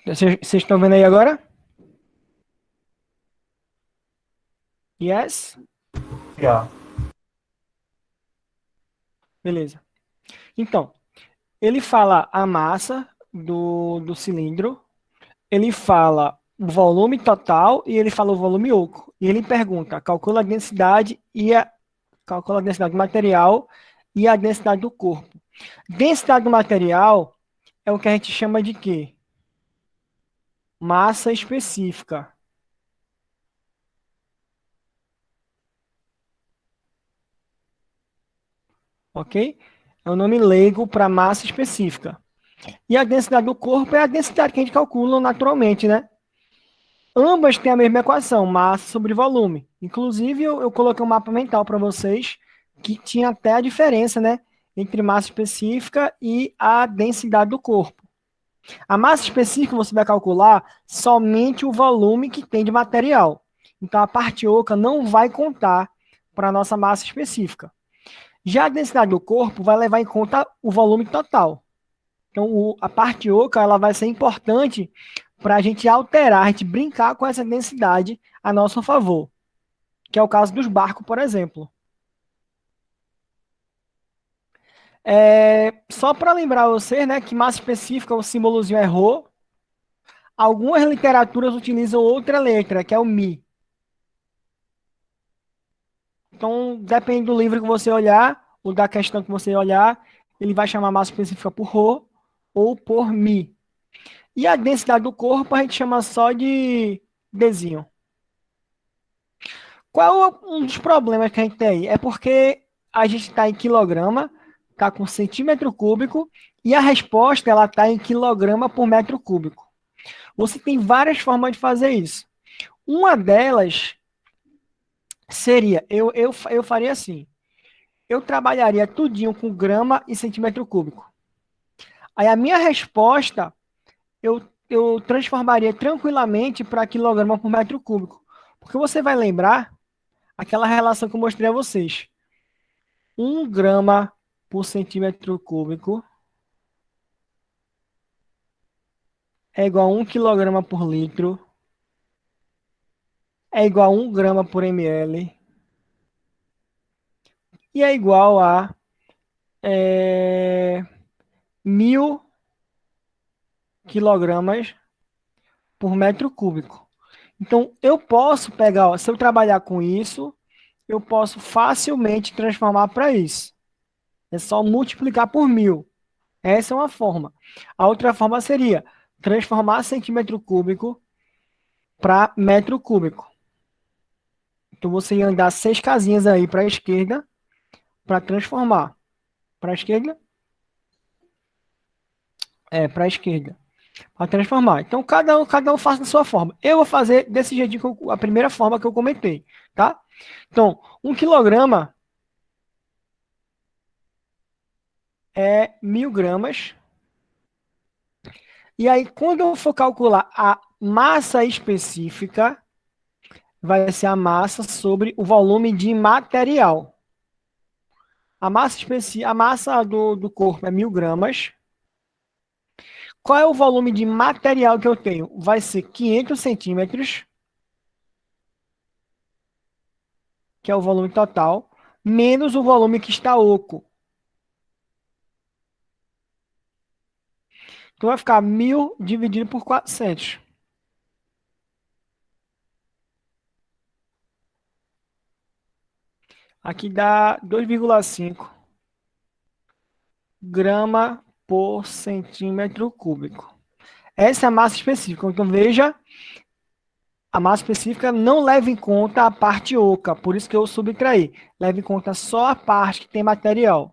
Vocês estão vendo aí agora? Yes? Já. Beleza. Então, ele fala a massa do cilindro, ele fala o volume total e ele fala o volume oco. E ele pergunta, calcula a densidade do material e a densidade do corpo. Densidade do material é o que a gente chama de quê? Massa específica, ok? É o nome leigo para massa específica. E a densidade do corpo é a densidade que a gente calcula naturalmente, né? Ambas têm a mesma equação, massa sobre volume. Inclusive, eu coloquei um mapa mental para vocês que tinha até a diferença, né? Entre massa específica e a densidade do corpo. A massa específica você vai calcular somente o volume que tem de material. Então, a parte oca não vai contar para a nossa massa específica. Já a densidade do corpo vai levar em conta o volume total. Então, a parte oca ela vai ser importante para a gente alterar, a gente brincar com essa densidade a nosso favor, que é o caso dos barcos, por exemplo. Só para lembrar você, né, que massa específica, o símbolozinho é Rho. Algumas literaturas utilizam outra letra, que é o Mi. Então, depende do livro que você olhar, ou da questão que você olhar, ele vai chamar massa específica por Rho ou por Mi. E a densidade do corpo a gente chama só de Dzinho. Qual é um dos problemas que a gente tem aí? É porque a gente está em quilograma, está com centímetro cúbico, e a resposta ela está em quilograma por metro cúbico. Você tem várias formas de fazer isso. Uma delas seria, eu faria assim, eu trabalharia tudinho com grama e centímetro cúbico. Aí a minha resposta, eu transformaria tranquilamente para quilograma por metro cúbico. Porque você vai lembrar aquela relação que eu mostrei a vocês. 1 grama por centímetro cúbico é igual a 1 quilograma por litro, é igual a 1 grama por ml, e é igual a 1.000 kg por metro cúbico. Então, eu posso pegar, ó, se eu trabalhar com isso, eu posso facilmente transformar para isso. É só multiplicar por 1.000. Essa é uma forma. A outra forma seria transformar centímetro cúbico para metro cúbico. Então você ia andar 6 casinhas aí para a esquerda para transformar. Para a esquerda? Para a esquerda. Para transformar. Então cada um faz da sua forma. Eu vou fazer desse jeitinho, a primeira forma que eu comentei. Tá? Então, 1 kg é 1.000 gramas. E aí, quando eu for calcular a massa específica, vai ser a massa sobre o volume de material. A massa do corpo é 1.000 gramas. Qual é o volume de material que eu tenho? Vai ser 500 centímetros, que é o volume total, menos o volume que está oco. Então vai ficar 1.000 dividido por 400. Aqui dá 2,5 grama por centímetro cúbico. Essa é a massa específica. Então veja, a massa específica não leva em conta a parte oca, por isso que eu subtraí. Leva em conta só a parte que tem material.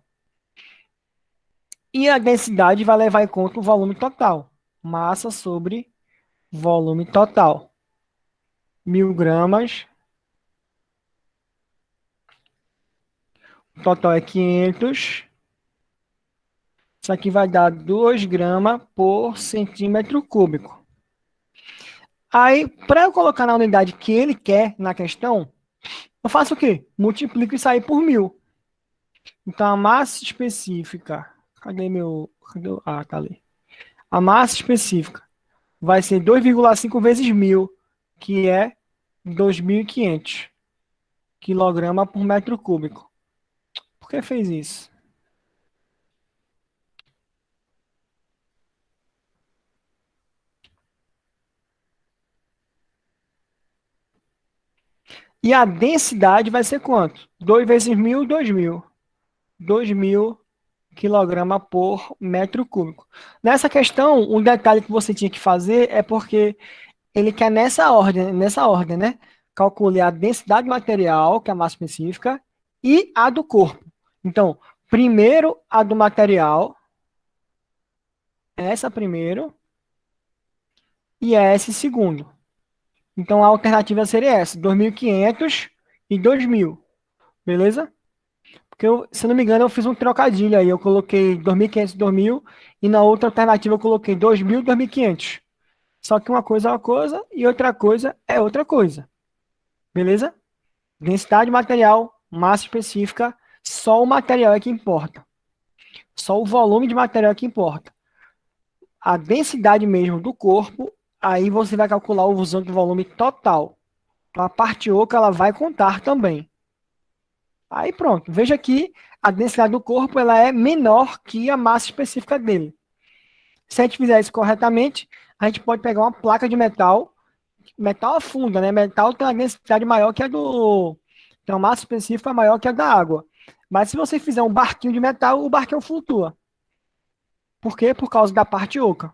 E a densidade vai levar em conta o volume total. Massa sobre volume total. 1.000 gramas. O total é 500. Isso aqui vai dar 2 gramas por centímetro cúbico. Aí, para eu colocar na unidade que ele quer na questão, eu faço o quê? Multiplico isso aí por 1.000. Então, a massa específica... Cadê meu... Ah, tá ali. A massa específica vai ser 2,5 vezes 1.000, que é 2.500 quilograma por metro cúbico. Por que fez isso? E a densidade vai ser quanto? 2 vezes 1.000, 2.000. 2.000 quilograma por metro cúbico. Nessa questão, um detalhe que você tinha que fazer é porque ele quer nessa ordem, né? Calcule a densidade do material, que é a massa específica, e a do corpo. Então, primeiro a do material, essa primeiro, e essa segundo. Então, a alternativa seria essa, 2.500 e 2.000, beleza? Porque, se eu não me engano, eu fiz um trocadilho aí. Eu coloquei 2.500 e 2.000, e na outra alternativa eu coloquei 2.000 e 2.500. Só que uma coisa é uma coisa e outra coisa é outra coisa. Beleza? Densidade material, massa específica, só o material é que importa. Só o volume de material é que importa. A densidade mesmo do corpo, aí você vai calcular usando o volume total. Então, a parte oca, ela vai contar também. Aí pronto, veja que a densidade do corpo ela é menor que a massa específica dele. Se a gente fizer isso corretamente, a gente pode pegar uma placa de metal. Metal afunda, né? Metal tem uma densidade maior que a do. Tem uma massa específica maior que a da água. Mas se você fizer um barquinho de metal, o barquinho flutua. Por quê? Por causa da parte oca.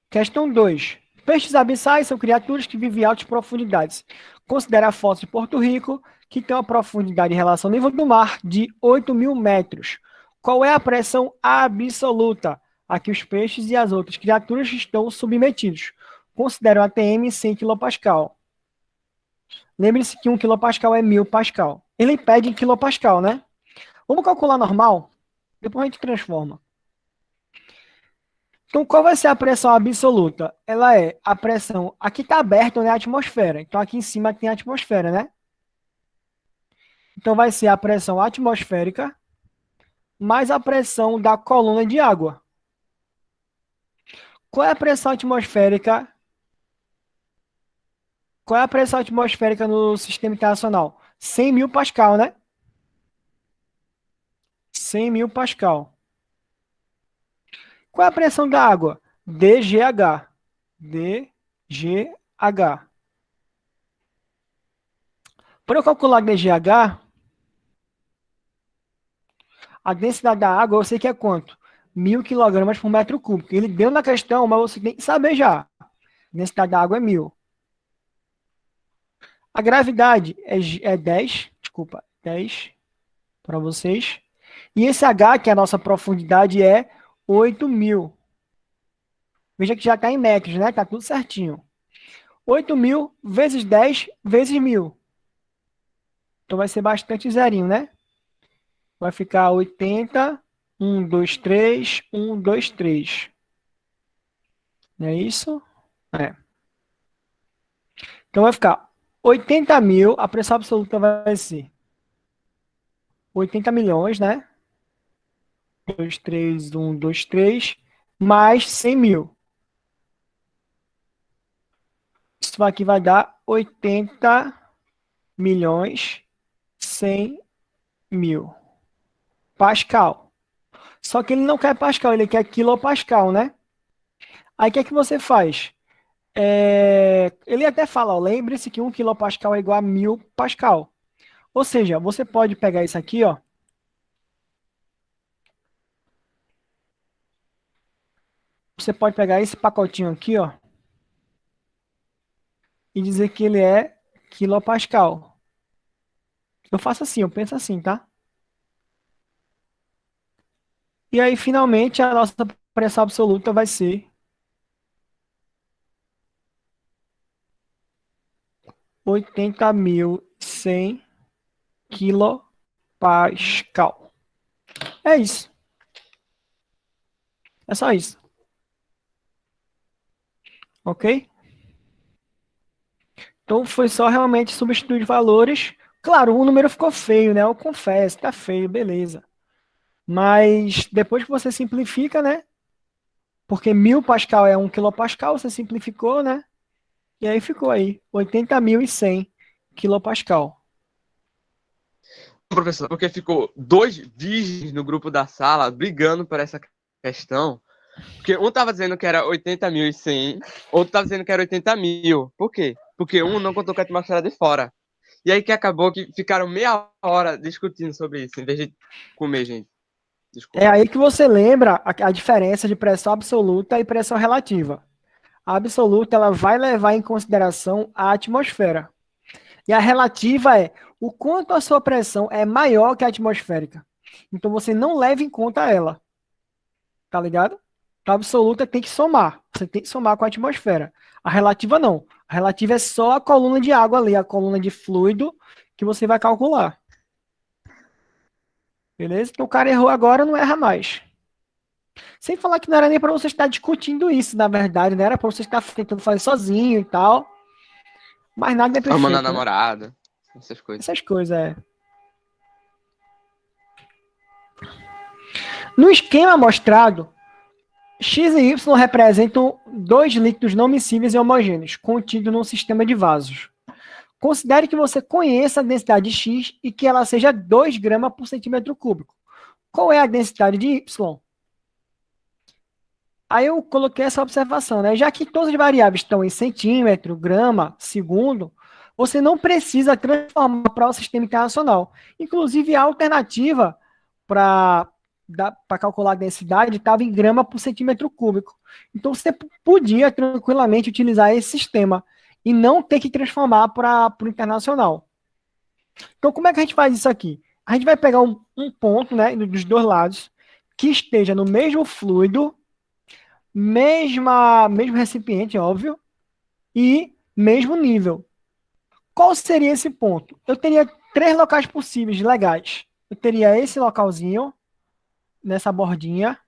Questão 2. Peixes abissais são criaturas que vivem em altas profundidades. Considere a fossa de Porto Rico, que tem uma profundidade em relação ao nível do mar de 8.000 metros. Qual é a pressão absoluta a que os peixes e as outras criaturas estão submetidos? Considere o ATM em 100 kPa. Lembre-se que 1 kPa é 1.000 pascal. Ele pede em kilopascal, né? Vamos calcular normal? Depois a gente transforma. Então, qual vai ser a pressão absoluta? Ela é a pressão. Aqui está aberto, né, a atmosfera. Então, aqui em cima tem a atmosfera, né? Então, vai ser a pressão atmosférica mais a pressão da coluna de água. Qual é a pressão atmosférica? Qual é a pressão atmosférica no sistema internacional? 100.000 pascal, né? 100.000 pascal. Qual é a pressão da água? DGH. DGH. Para eu calcular DGH, a densidade da água eu sei que é quanto? 1.000 quilogramas por metro cúbico. Ele deu na questão, mas você tem que saber já. A densidade da água é 1.000. A gravidade é 10, desculpa, 10 para vocês. E esse H, que é a nossa profundidade, é 8.000. Veja que já está em metros, né? Está tudo certinho. 8.000 vezes 10 vezes 1.000. Então vai ser bastante zerinho, né? Vai ficar 80, 1, 2, 3, 1, 2, 3. Não é isso? É. Então vai ficar 80.000, a pressão absoluta vai ser 80 milhões, né? 2, 3, 1, 2, 3, mais 100.000. Isso aqui vai dar 80 milhões 100 mil. Pascal. Só que ele não quer pascal, ele quer quilopascal, né? Aí o que é que você faz? Ele até fala, ó, lembre-se que 1 quilopascal é igual a 1.000 pascal. Ou seja, você pode pegar isso aqui, ó. Você pode pegar esse pacotinho aqui, ó, e dizer que ele é quilopascal. Eu faço assim, eu penso assim, tá? E aí, finalmente, a nossa pressão absoluta vai ser 80.100 quilopascal. É isso. É só isso. Ok? Então foi só realmente substituir valores. Claro, o número ficou feio, né? Eu confesso, tá feio, beleza. Mas depois que você simplifica, né? porque 1000 pascal é 1 quilopascal, você simplificou, né? E aí ficou aí, 80.100 quilopascal. Professor, porque ficou dois virgens no grupo da sala brigando por essa questão. Porque um tava dizendo que era 80.100, outro tava dizendo que era 80.000. Por quê? Porque um não contou que a atmosfera de fora. E aí que acabou que ficaram meia hora discutindo sobre isso, em vez de comer, gente. É Desculpa. aí que você lembra a diferença de pressão absoluta e pressão relativa. A absoluta ela vai levar em consideração a atmosfera. E a relativa é o quanto a sua pressão é maior que a atmosférica. Então você não leva em conta ela, tá ligado? A absoluta tem que somar. Você tem que somar com a atmosfera. A relativa não. A relativa é só a coluna de água ali, a coluna de fluido que você vai calcular. Beleza? Então o cara errou agora, não erra mais. Sem falar que não era nem para você estar discutindo isso, na verdade, né? Era para você estar tentando fazer sozinho e tal. Mas nada é Amando a perfeito, né? namorada, essas coisas. Essas coisas, é. No esquema mostrado, X e Y representam dois líquidos não miscíveis e homogêneos, contidos num sistema de vasos. Considere que você conheça a densidade de X e que ela seja 2 gramas por centímetro cúbico. Qual é a densidade de Y? Aí eu coloquei essa observação, né? Já que todas as variáveis estão em centímetro, grama, segundo, você não precisa transformar para o sistema internacional. Inclusive, a alternativa para calcular a densidade estava em grama por centímetro cúbico. Então, você podia tranquilamente utilizar esse sistema e não ter que transformar para o internacional. Então, como é que a gente faz isso aqui? A gente vai pegar um ponto, né, dos dois lados, que esteja no mesmo fluido, mesmo recipiente, óbvio, e mesmo nível. Qual seria esse ponto? Eu teria três locais possíveis legais. Eu teria esse localzinho, nessa bordinha.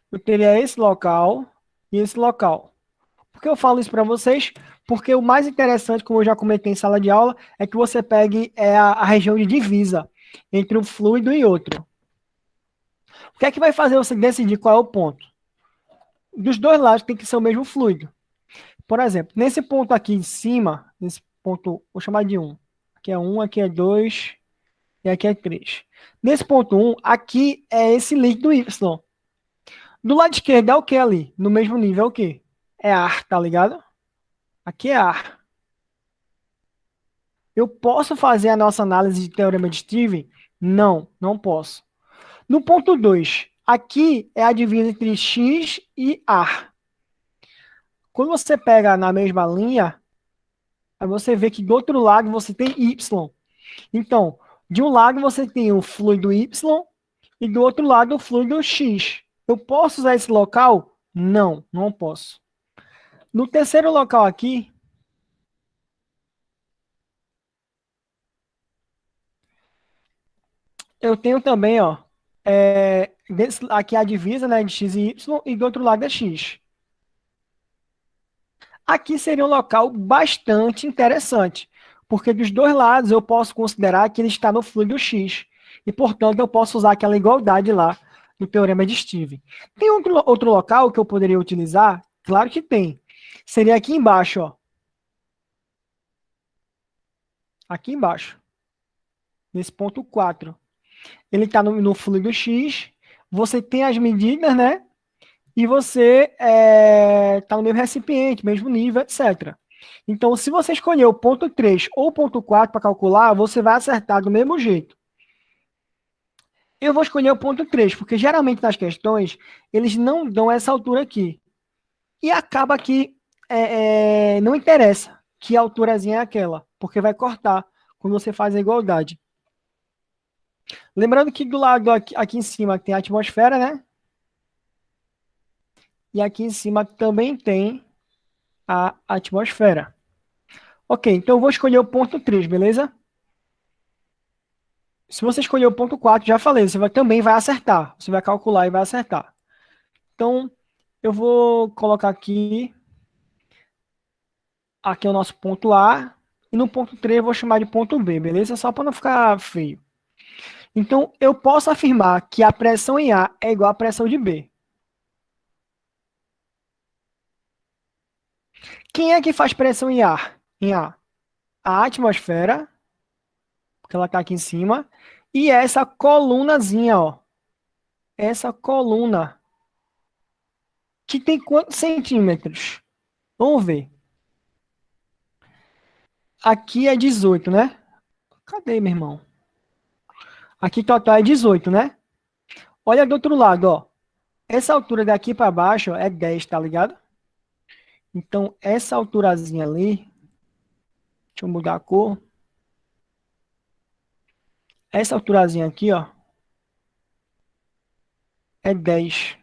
Eu teria esse local e esse local. Por que eu falo isso para vocês? Porque o mais interessante, como eu já comentei em sala de aula, é que você pegue a região de divisa entre um fluido e outro. O que é que vai fazer você decidir qual é o ponto? Dos dois lados tem que ser o mesmo fluido. Por exemplo, nesse ponto aqui em cima, nesse ponto, vou chamar de 1. Aqui é 1, aqui é 2 e aqui é 3. Nesse ponto 1, aqui é esse líquido Y. Do lado esquerdo é o que ali? No mesmo nível é o que? É ar, tá ligado? Aqui é ar. Eu posso fazer a nossa análise de teorema de Stevens? Não, não posso. No ponto 2, aqui é a divisa entre X e ar. Quando você pega na mesma linha, aí você vê que do outro lado você tem Y. Então, de um lado você tem o fluido Y e do outro lado o fluido X. Eu posso usar esse local? Não, não posso. No terceiro local aqui, eu tenho também, ó, aqui a divisa, né, de X e Y e do outro lado é X. Aqui seria um local bastante interessante, porque dos dois lados eu posso considerar que ele está no fluido X, e portanto eu posso usar aquela igualdade lá do teorema de Stevens. Tem outro local que eu poderia utilizar? Claro que tem. Seria aqui embaixo, ó. Aqui embaixo, nesse ponto 4. Ele está no fluido X, você tem as medidas, né? E você está no mesmo recipiente, mesmo nível, etc. Então, se você escolher o ponto 3 ou o ponto 4 para calcular, você vai acertar do mesmo jeito. Eu vou escolher o ponto 3, porque geralmente nas questões, eles não dão essa altura aqui. E acaba que não interessa que alturazinha é aquela, porque vai cortar quando você faz a igualdade. Lembrando que do lado aqui em cima tem a atmosfera, né? E aqui em cima também tem a atmosfera. Ok, então eu vou escolher o ponto 3, beleza? Se você escolher o ponto 4, já falei, você também vai acertar. Você vai calcular e vai acertar. Então, eu vou colocar aqui é o nosso ponto A, e no ponto 3 eu vou chamar de ponto B, beleza? Só para não ficar feio. Então, eu posso afirmar que a pressão em A é igual à pressão de B. Quem é que faz pressão em A? Em A? A atmosfera, porque ela está aqui em cima, e essa colunazinha, ó. Essa coluna, que tem quantos centímetros? Vamos ver. Aqui é 18, né? Cadê, meu irmão? Aqui total é 18, né? Olha do outro lado, ó. Essa altura daqui para baixo ó, é 10, tá ligado? Então, essa alturazinha ali, deixa eu mudar a cor. Essa alturazinha aqui, ó, é 10.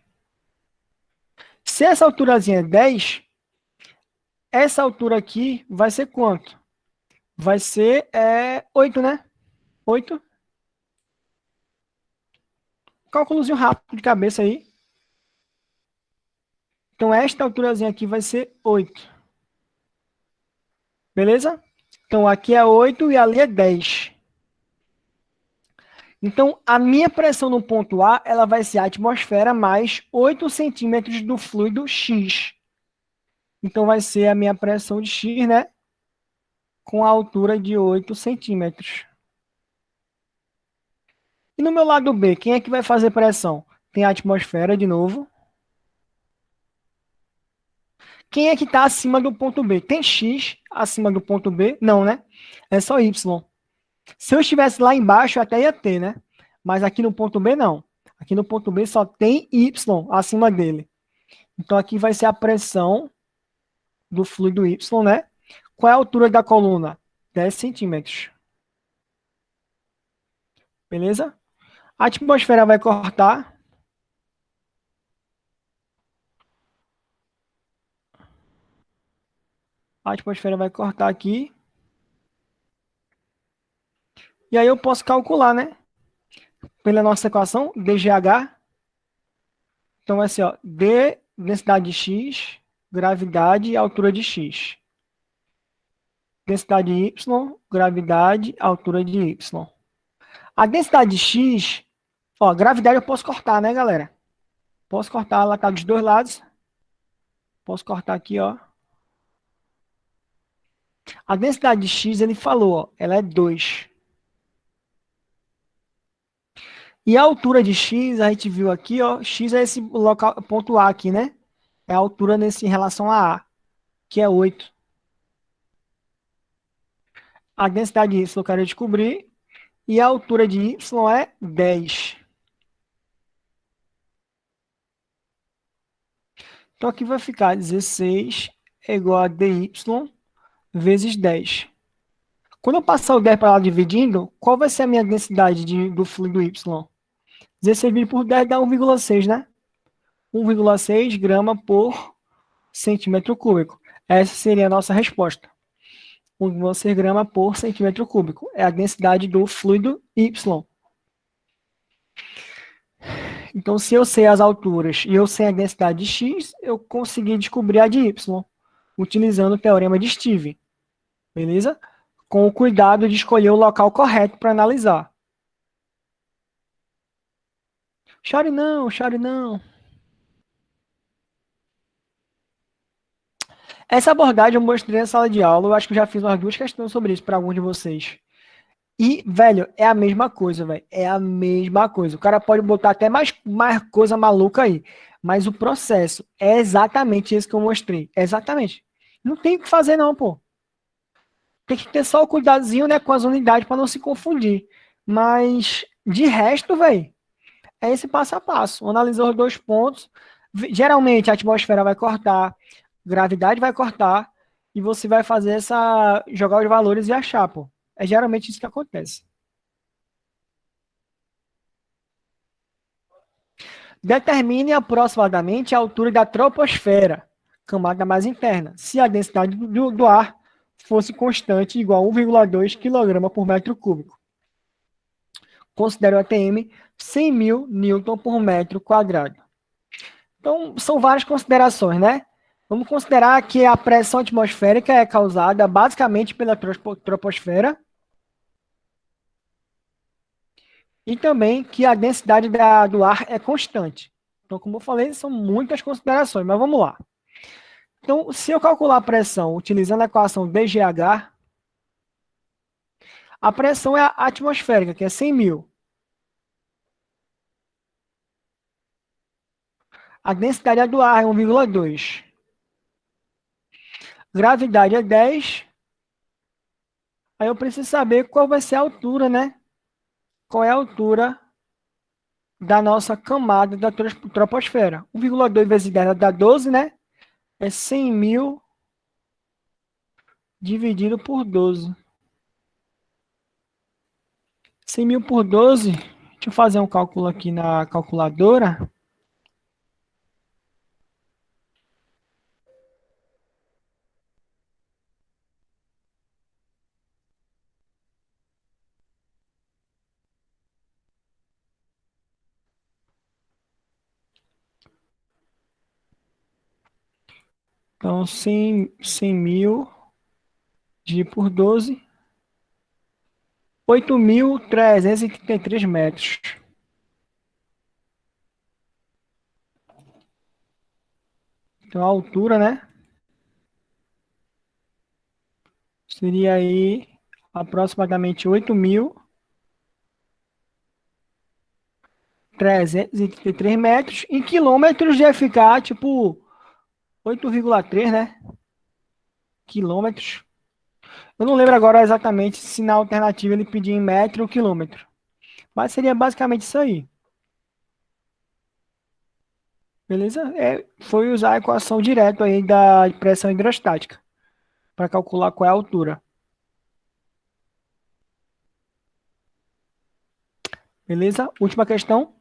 Se essa alturazinha é 10, essa altura aqui vai ser quanto? Vai ser 8, né? 8. Cálculozinho rápido de cabeça aí. Então, esta alturazinha aqui vai ser 8. Beleza? Então, aqui é 8 e ali é 10. Então, a minha pressão no ponto A, ela vai ser a atmosfera mais 8 centímetros do fluido X. Então, vai ser a minha pressão de X, né? Com a altura de 8 centímetros. E no meu lado B, quem é que vai fazer pressão? Tem a atmosfera de novo. Quem é que está acima do ponto B? Tem X acima do ponto B? Não, né? É só Y. Se eu estivesse lá embaixo, eu até ia ter, né? Mas aqui no ponto B, não. Aqui no ponto B só tem Y acima dele. Então, aqui vai ser a pressão do fluido Y, né? Qual é a altura da coluna? 10 centímetros. Beleza? A atmosfera vai cortar. A atmosfera vai cortar aqui. E aí eu posso calcular, né? Pela nossa equação, dGH. Então vai ser, ó, D, densidade de X, gravidade e altura de X. Densidade de Y, gravidade, altura de Y. A densidade de X, ó, gravidade eu posso cortar, né, galera? Posso cortar, ela tá dos dois lados. Posso cortar aqui, ó. A densidade de X, ele falou, ó, ela é 2. E a altura de X, a gente viu aqui, ó, X é esse local, ponto A aqui, né? É a altura em relação a A, que é 8. A densidade de Y eu quero descobrir. E a altura de Y é 10. Então aqui vai ficar 16 é igual a dy vezes 10. Quando eu passar o 10 para lá dividindo, qual vai ser a minha densidade do fluido Y? 16 dividido por 10 dá 1,6, né? 1,6 grama por centímetro cúbico. Essa seria a nossa resposta. 1,6 grama por centímetro cúbico. É a densidade do fluido Y. Então, se eu sei as alturas e eu sei a densidade de X, eu consegui descobrir a de Y, utilizando o teorema de Steve. Beleza? Com o cuidado de escolher o local correto para analisar. Chore não, chore não. Essa abordagem eu mostrei na sala de aula, eu acho que eu já fiz umas 2 questões sobre isso para alguns de vocês. E, velho, é a mesma coisa, velho. É a mesma coisa. O cara pode botar até mais coisa maluca aí. Mas o processo é exatamente esse que eu mostrei. Exatamente. Não tem o que fazer, não, pô. Tem que ter só o cuidadozinho, né, com as unidades para não se confundir. Mas, de resto, velho, é esse passo a passo. Analisou os 2 pontos. Geralmente, a atmosfera vai cortar, gravidade vai cortar, e você vai fazer jogar os valores e achar, pô. É geralmente isso que acontece. Determine aproximadamente a altura da troposfera, camada mais interna, se a densidade do ar fosse constante igual a 1,2 kg por metro cúbico. Considere o ATM 100.000 newton por metro quadrado. Então, são várias considerações, né? Vamos considerar que a pressão atmosférica é causada basicamente pela troposfera E também que a densidade do ar é constante. Então, como eu falei, são muitas considerações, mas vamos lá. Então, se eu calcular a pressão utilizando a equação dGH, a pressão é a atmosférica, que é 100 mil. A densidade é do ar é 1,2. Gravidade é 10. Aí eu preciso saber qual vai ser a altura, né? Qual é a altura da nossa camada da troposfera. 1,2 vezes 10 dá 12, né? É 100 mil dividido por 12. 100 mil por 12. Deixa eu fazer um cálculo aqui na calculadora. Então, 100 mil dividido por 12. 8.333 metros. Então, a altura, né? Seria aí aproximadamente 8.333 metros. Em quilômetros ia ficar tipo 8,3, né? Quilômetros. Eu não lembro agora exatamente se na alternativa ele pedia em metro ou quilômetro. Mas seria basicamente isso aí. Beleza? Foi usar a equação direta aí da pressão hidrostática para calcular qual é a altura. Beleza? Última questão.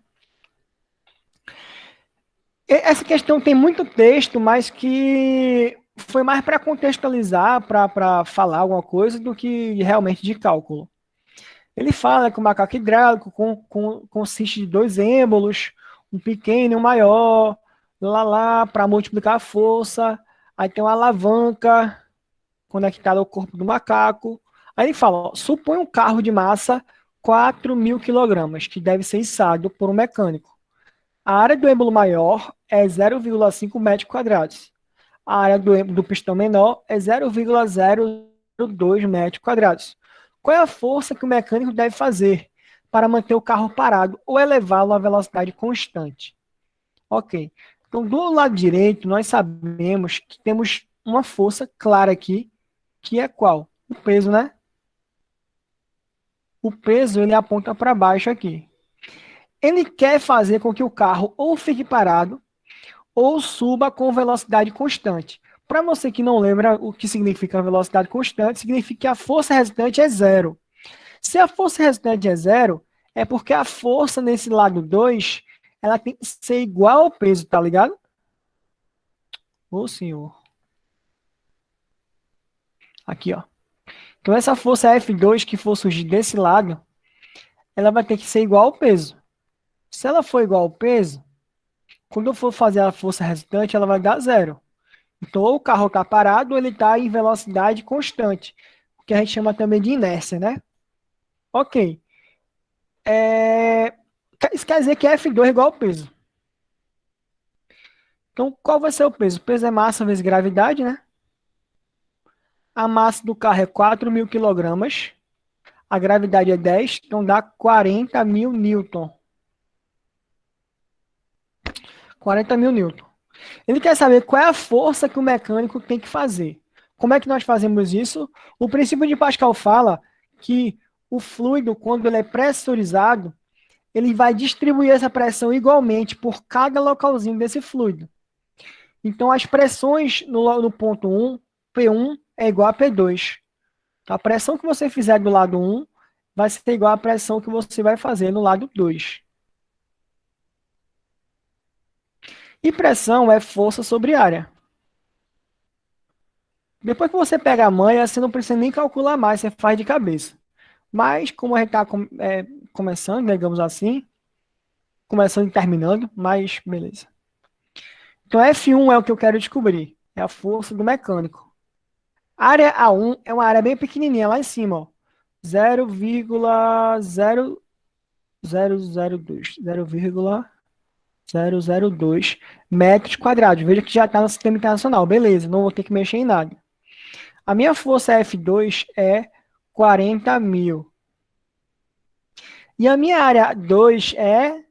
Essa questão tem muito texto, mas que foi mais para contextualizar, para falar alguma coisa, do que realmente de cálculo. Ele fala que o macaco hidráulico consiste de dois êmbolos, um pequeno e um maior, lá, para multiplicar a força. Aí tem uma alavanca conectada ao corpo do macaco. Aí ele fala, ó, supõe um carro de massa 4.000 quilogramas, que deve ser içado por um mecânico. A área do êmbolo maior é 0,5 metros quadrados. A área do pistão menor é 0,02 metros quadrados. Qual é a força que o mecânico deve fazer para manter o carro parado ou elevá-lo a velocidade constante? Ok. Então, do lado direito, nós sabemos que temos uma força clara aqui, que é qual? O peso, né? O peso, ele aponta para baixo aqui. Ele quer fazer com que o carro ou fique parado ou suba com velocidade constante. Para você que não lembra o que significa velocidade constante, significa que a força resultante é zero. Se a força resultante é zero, é porque a força nesse lado 2, ela tem que ser igual ao peso, tá ligado? Ô, senhor. Aqui, ó. Então, essa força F2 que for surgir desse lado, ela vai ter que ser igual ao peso. Se ela for igual ao peso, quando eu for fazer a força resultante, ela vai dar zero. Então, ou o carro está parado ou ele está em velocidade constante, que a gente chama também de inércia, né? Ok. Isso quer dizer que F2 é igual ao peso. Então, qual vai ser o peso? O peso é massa vezes gravidade, né? A massa do carro é 4.000 quilogramas. A gravidade é 10, então dá 40.000 newton. 40.000 newton. Ele quer saber qual é a força que o mecânico tem que fazer. Como é que nós fazemos isso? O princípio de Pascal fala que o fluido, quando ele é pressurizado, ele vai distribuir essa pressão igualmente por cada localzinho desse fluido. Então, as pressões no ponto 1, P1 é igual a P2. A pressão que você fizer do lado 1 vai ser igual à pressão que você vai fazer no lado 2. E pressão é força sobre área. Depois que você pega a manha, você não precisa nem calcular mais, você faz de cabeça. Mas, como a gente está começando, digamos assim, começando e terminando, mas beleza. Então, F1 é o que eu quero descobrir. É a força do mecânico. A área A1 é uma área bem pequenininha, lá em cima, ó. 0,0. 0,002 metros quadrados. Veja que já está no sistema internacional. Beleza, não vou ter que mexer em nada. A minha força F2 é 40 mil. E a minha área 2 é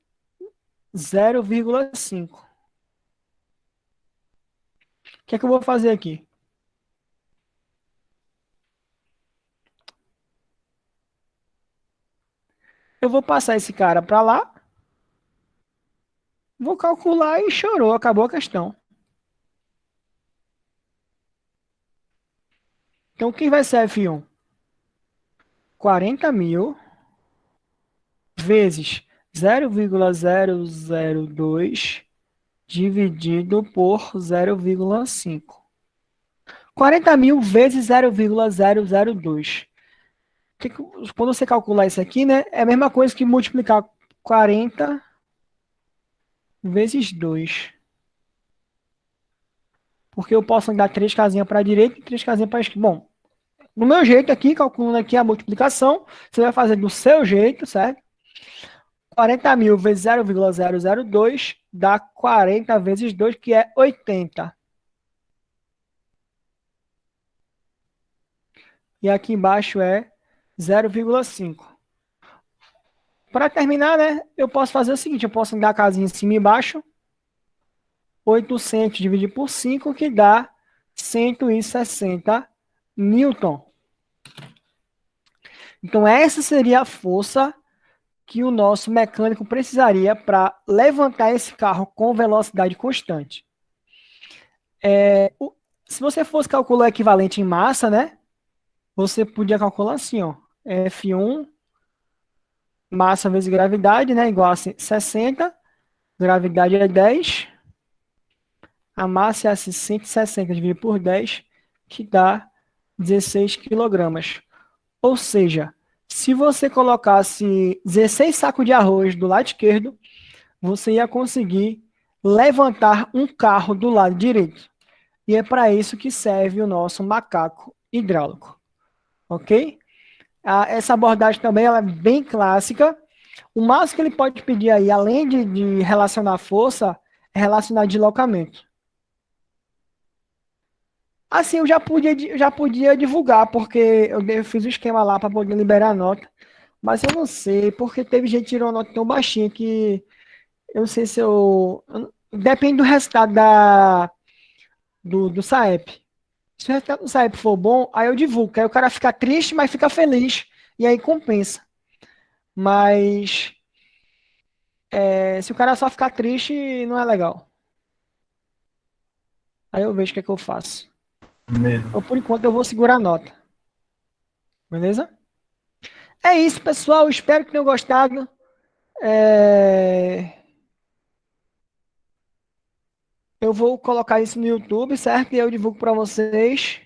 0,5. O que é que eu vou fazer aqui? Eu vou passar esse cara para lá. Vou calcular e chorou. Acabou a questão. Então, quem vai ser F1? 40 mil vezes 0,002 dividido por 0,5. 40 mil vezes 0,002. Quando você calcular isso aqui, né, é a mesma coisa que multiplicar 40 vezes 2. Porque eu posso andar 3 casinhas para a direita e 3 casinhas para a esquerda. Bom, no meu jeito aqui, calculando aqui a multiplicação, você vai fazer do seu jeito, certo? 40 mil vezes 0,002 dá 40 vezes 2, que é 80. E aqui embaixo é 0,5. Para terminar, né, eu posso fazer o seguinte, eu posso dar a casinha em cima e embaixo, 800 dividido por 5, que dá 160 newton. Então essa seria a força que o nosso mecânico precisaria para levantar esse carro com velocidade constante. Se você fosse calcular o equivalente em massa, né, você podia calcular assim, ó, F1 massa vezes gravidade, né, igual a 60, gravidade é 10, a massa é 160 dividido por 10, que dá 16 quilogramas. Ou seja, se você colocasse 16 sacos de arroz do lado esquerdo, você ia conseguir levantar um carro do lado direito. E é para isso que serve o nosso macaco hidráulico. Ok? Essa abordagem também ela é bem clássica. O máximo que ele pode pedir aí, além de relacionar força, é relacionar deslocamento. Assim, eu já podia divulgar, porque eu fiz o esquema lá para poder liberar a nota. Mas eu não sei, porque teve gente que tirou uma nota tão baixinha que eu não sei se depende do resultado do SAEP. Se o resultado do SAEP for bom, aí eu divulgo. Aí o cara fica triste, mas fica feliz. E aí compensa. Mas se o cara só ficar triste, não é legal. Aí eu vejo o que é que eu faço. Então, por enquanto, eu vou segurar a nota. Beleza? É isso, pessoal. Espero que tenham gostado. Eu vou colocar isso no YouTube, certo? E eu divulgo para vocês.